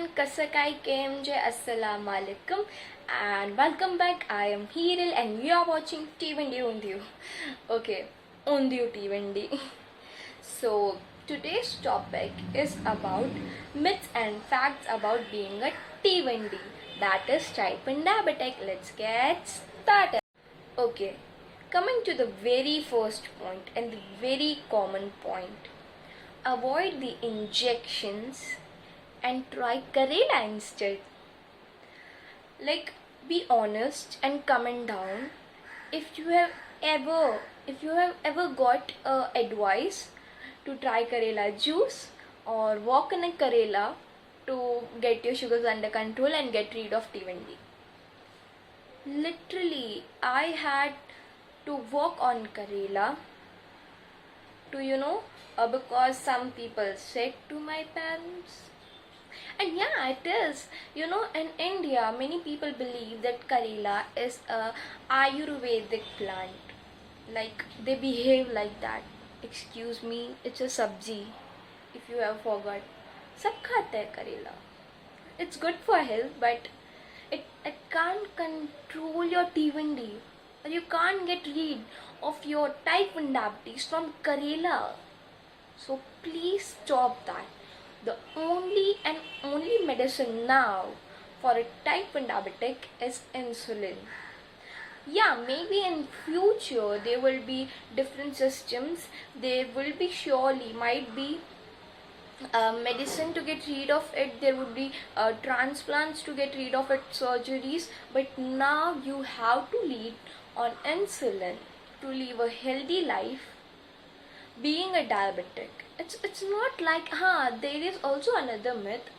everyone, Kasakai KMJ Assalamu alaikum and welcome back. I am Hiril and you are watching t1d Undiyu. Okay, Undiyu t1d. So today's topic is about myths and facts about being a t1d, that is type 1 diabetic. Let's get started. Okay, coming to the very first point and the very common point. Avoid the injections and try Karela instead. Like, be honest and comment down if you have ever got advice to try Karela juice or walk in a Karela to get your sugars under control and get rid of t1d. Literally, I had to walk on Karela to because some people said to my parents. And yeah, it is. In India, many people believe that Karela is a Ayurvedic plant. Like, they behave like that. Excuse me, it's a sabji, if you have forgot. Sab khate hai Karela. It's good for health, but it can't control your t1d. Or you can't get rid of your type 1 diabetes from Karela. So please stop that. The only medicine now for a type 1 diabetic is insulin. Yeah, maybe in future there will be different systems. There will be might be medicine to get rid of it. There would be transplants to get rid of it, surgeries. But now you have to lead on insulin to live a healthy life. Being a diabetic, it's not like there is also another myth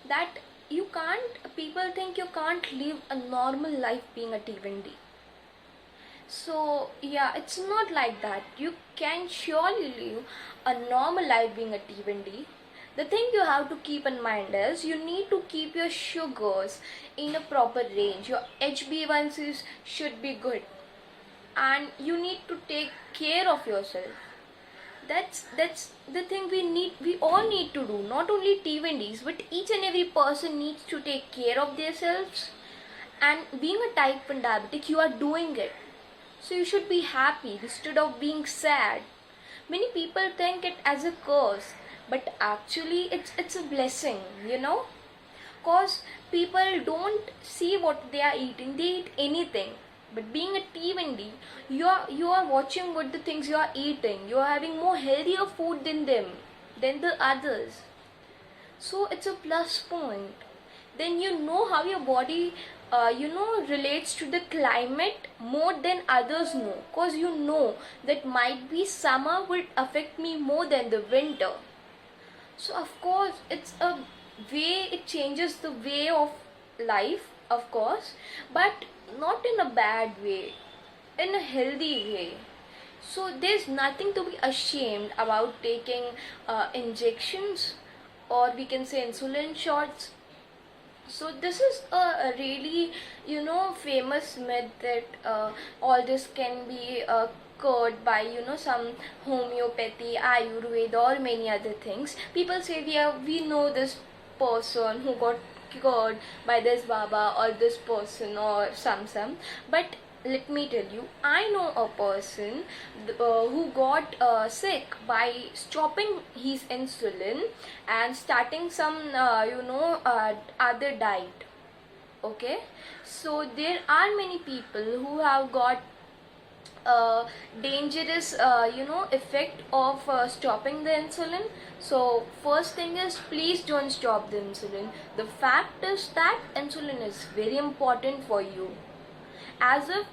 that people think you can't live a normal life being a t1d. So yeah, it's not like that. You can surely live a normal life being a t1d. The thing you have to keep in mind is you need to keep your sugars in a proper range. Your HbA1cs should be good, and you need to take care of yourself. That's the thing we all need to do. Not only t1ds, but each and every person needs to take care of themselves. And being a type 1 diabetic, you are doing it, so you should be happy instead of being sad. Many people think it as a curse, but actually it's a blessing, cause people don't see what they are eating. They eat anything. But being a t1d, you are watching what the things you are eating. You are having more healthier food than the others. So it's a plus point. Then you know how your body relates to the climate more than others know. Cause you know that might be summer will affect me more than the winter. So of course it's a way, it changes the way of life, of course, but not in a bad way, in a healthy way. So there's nothing to be ashamed about taking injections, or we can say insulin shots. So this is a really famous myth that all this can be cured by some homeopathy, Ayurveda, or many other things. People say we know this person who got cured by this Baba or this person or some. But let me tell you, I know a person who got sick by stopping his insulin and starting some other diet. Okay, so there are many people who have got dangerous effect of stopping the insulin. So first thing is, please don't stop the insulin. The fact is that insulin is very important for you. As if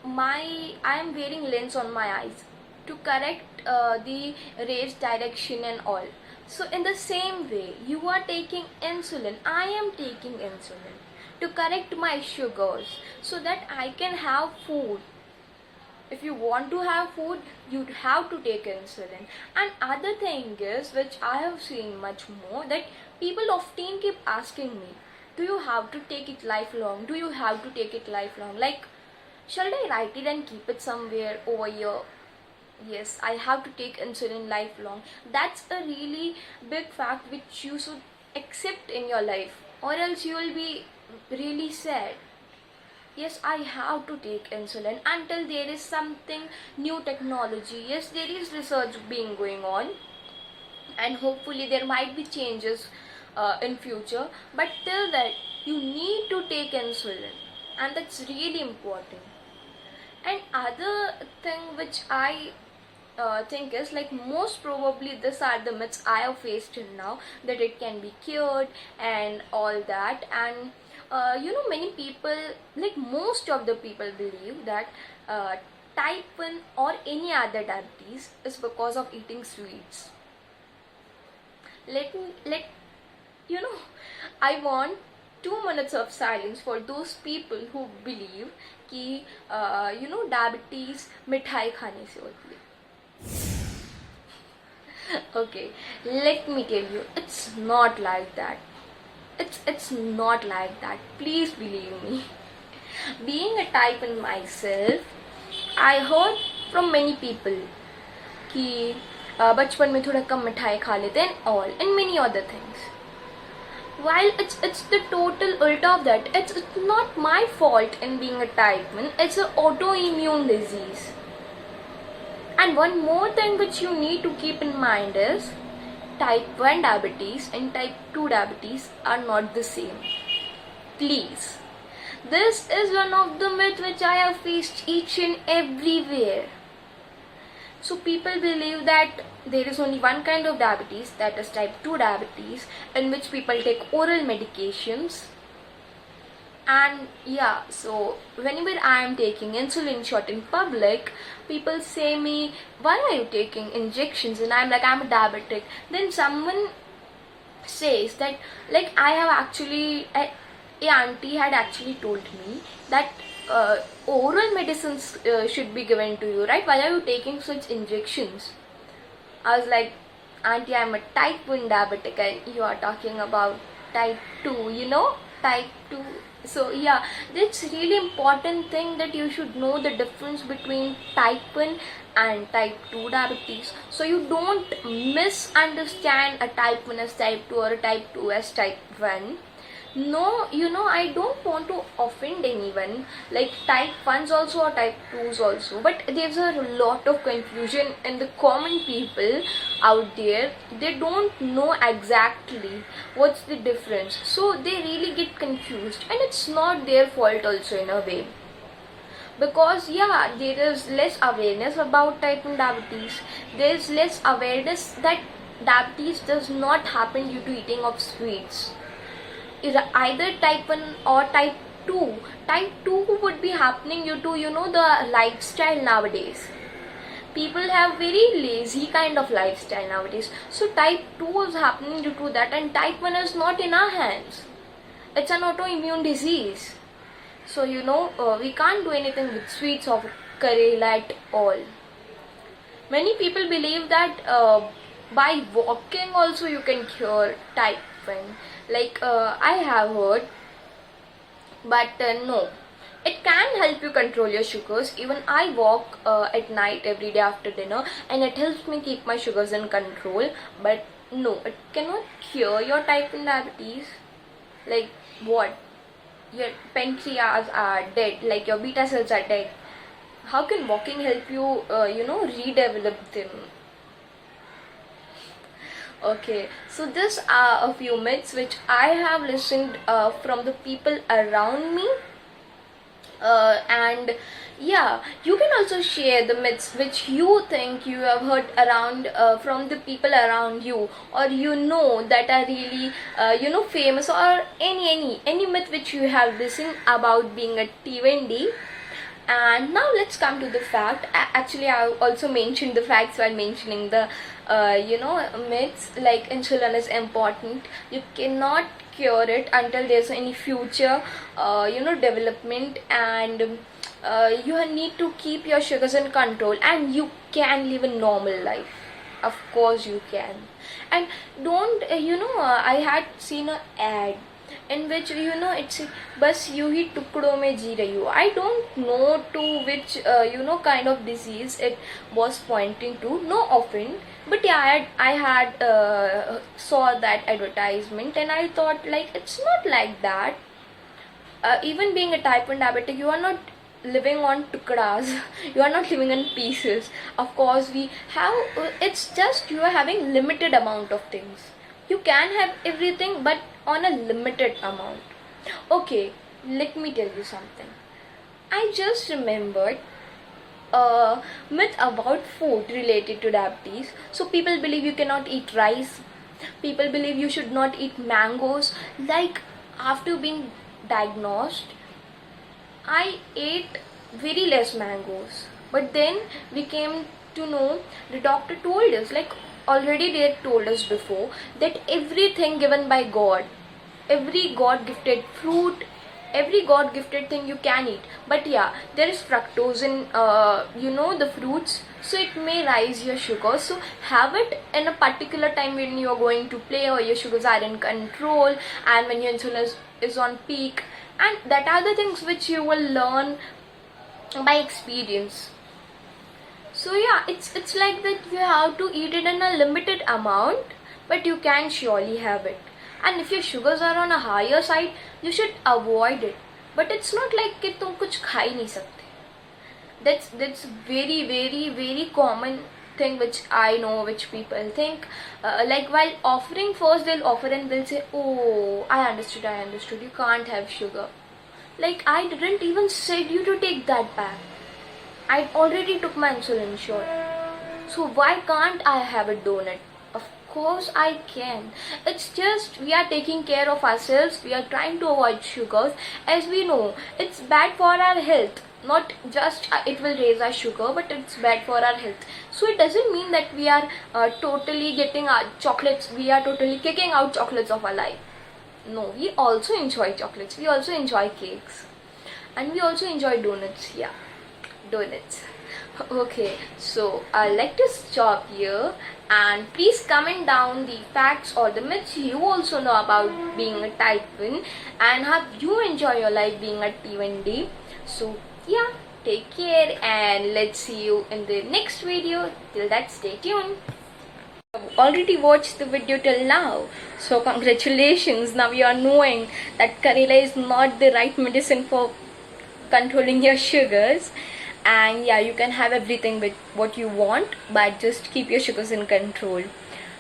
I am wearing lens on my eyes to correct the rays direction and all. So in the same way, you are taking insulin, I am taking insulin to correct my sugars so that I can have food. If you want to have food, you have to take insulin. And other thing is, which I have seen much more, that people often keep asking me, do you have to take it lifelong? Do you have to take it lifelong? Like, shall I write it and keep it somewhere over here? Yes, I have to take insulin lifelong. That's a really big fact which you should accept in your life, or else you will be really sad. Yes, I have to take insulin until there is something new technology. Yes, there is research being going on, and hopefully there might be changes in future, but till that you need to take insulin, and that's really important. And other thing which I think is, like, most probably these are the myths I have faced till now, that it can be cured and all that. And many people, like most of the people, believe that type 1 or any other diabetes is because of eating sweets. Let I want 2 minutes of silence for those people who believe कि diabetes मिठाई खाने से होती है. Okay, let me tell you, it's not like that. It's not like that. Please believe me. Being a type 1 myself, I heard from many people कि बचपन में थोड़ा कम मिठाई खा लेते हैं, and all, and many other things. While it's the total ulta of that. It's not my fault in being a type 1. It's an autoimmune disease. And one more thing which you need to keep in mind is, type 1 diabetes and type 2 diabetes are not the same. Please. This is one of the myths which I have faced each and everywhere. So people believe that there is only one kind of diabetes, that is type 2 diabetes, in which people take oral medications. And yeah, so whenever I am taking insulin shot in public, people say me, why are you taking injections? And I'm like, I'm a diabetic. Then someone says that, like, I have actually, a auntie had actually told me that oral medicines should be given to you, right? Why are you taking such injections? I was like, auntie, I'm a type 1 diabetic and you are talking about type 2, type 2. So yeah, that's really important thing, that you should know the difference between type 1 and type 2 diabetes, so you don't misunderstand a type 1 as type 2 or a type 2 as type 1. No, I don't want to offend anyone, like type 1s also or type 2s also, but there's a lot of confusion in the common people out there. They don't know exactly what's the difference, so they really get confused, and it's not their fault also in a way, because yeah, there is less awareness about type 1 diabetes. There's less awareness that diabetes does not happen due to eating of sweets. Either type 1 or type 2. Type 2 would be happening due to the lifestyle nowadays. People have very lazy kind of lifestyle nowadays, so type 2 is happening due to that, and type 1 is not in our hands. It's an autoimmune disease, so we can't do anything with sweets of Karela at all. Many people believe that by walking also you can cure type 1, like I have heard, but no, it can help you control your sugars. Even I walk at night every day after dinner, and it helps me keep my sugars in control, but no, it cannot cure your type 1 diabetes. Like what? Your pancreas are dead, like your beta cells are dead. How can walking help you redevelop them? Okay, so these are a few myths which I have listened from the people around me, and yeah, you can also share the myths which you think you have heard around from the people around you, or that are really famous, or any myth which you have listened about being a t1d. And now let's come to the fact. Actually, I also mentioned the facts while mentioning the myths, like insulin is important. You cannot cure it until there's any future development, and you need to keep your sugars in control, and you can live a normal life. Of course you can. And don't I had seen an ad in which it's bas you hi tukdo mein ji rahi ho. I don't know to which kind of disease it was pointing to. No offense, but yeah, I had saw that advertisement and I thought like it's not like that. Even being a type 1 diabetic, you are not living on tukras. You are not living in pieces. Of course we have it's just you are having limited amount of things. You can have everything but on a limited amount. Okay, let me tell you something. I just remembered a myth about food related to diabetes. So people believe you cannot eat rice. People believe you should not eat mangoes. Like, after being diagnosed, I ate very less mangoes. But then we came to know, the doctor told us, like already they had told us before, that everything given by God, every God gifted fruit, every God gifted thing you can eat. But yeah, there is fructose in the fruits, so it may rise your sugar. So have it in a particular time when you are going to play or your sugars are in control and when your insulin is on peak, and that are the things which you will learn by experience. So yeah, it's like that you have to eat it in a limited amount, but you can surely have it. And if your sugars are on a higher side, you should avoid it. But it's not like कि तुम कुछ खा ही नहीं सकते. That's very very very common thing which I know, which people think. Like while offering, first they'll offer and they'll say, oh, I understood, you can't have sugar. Like, I didn't even said you to take that back. I already took my insulin shot. So why can't I have a donut? Of course I can. It's just we are taking care of ourselves. We are trying to avoid sugars. As we know, it's bad for our health. Not just it will raise our sugar, but it's bad for our health. So it doesn't mean that we are totally getting our chocolates. We are totally kicking out chocolates of our life. No, we also enjoy chocolates. We also enjoy cakes. And we also enjoy donuts. Yeah, donuts. Okay, so I'd like to stop here, and please comment down the facts or the myths you also know about being a type 1 and how you enjoy your life being a t1d. So yeah, take care and let's see you in the next video. Till that, stay tuned. I've already watched the video till now, so congratulations. Now you are knowing that Karela is not the right medicine for controlling your sugars. And yeah, you can have everything with what you want, but just keep your sugars in control.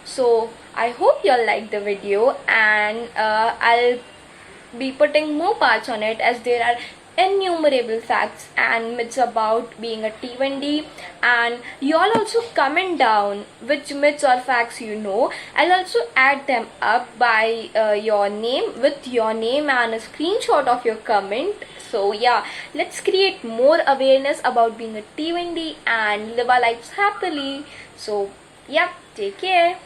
So I hope you'll like the video, and I'll be putting more parts on it, as there are innumerable facts and myths about being a t1d. And you all also comment down which myths or facts you know. I'll also add them up by your name, with your name and a screenshot of your comment. So yeah, let's create more awareness about being a t1d and live our lives happily. So yeah, take care.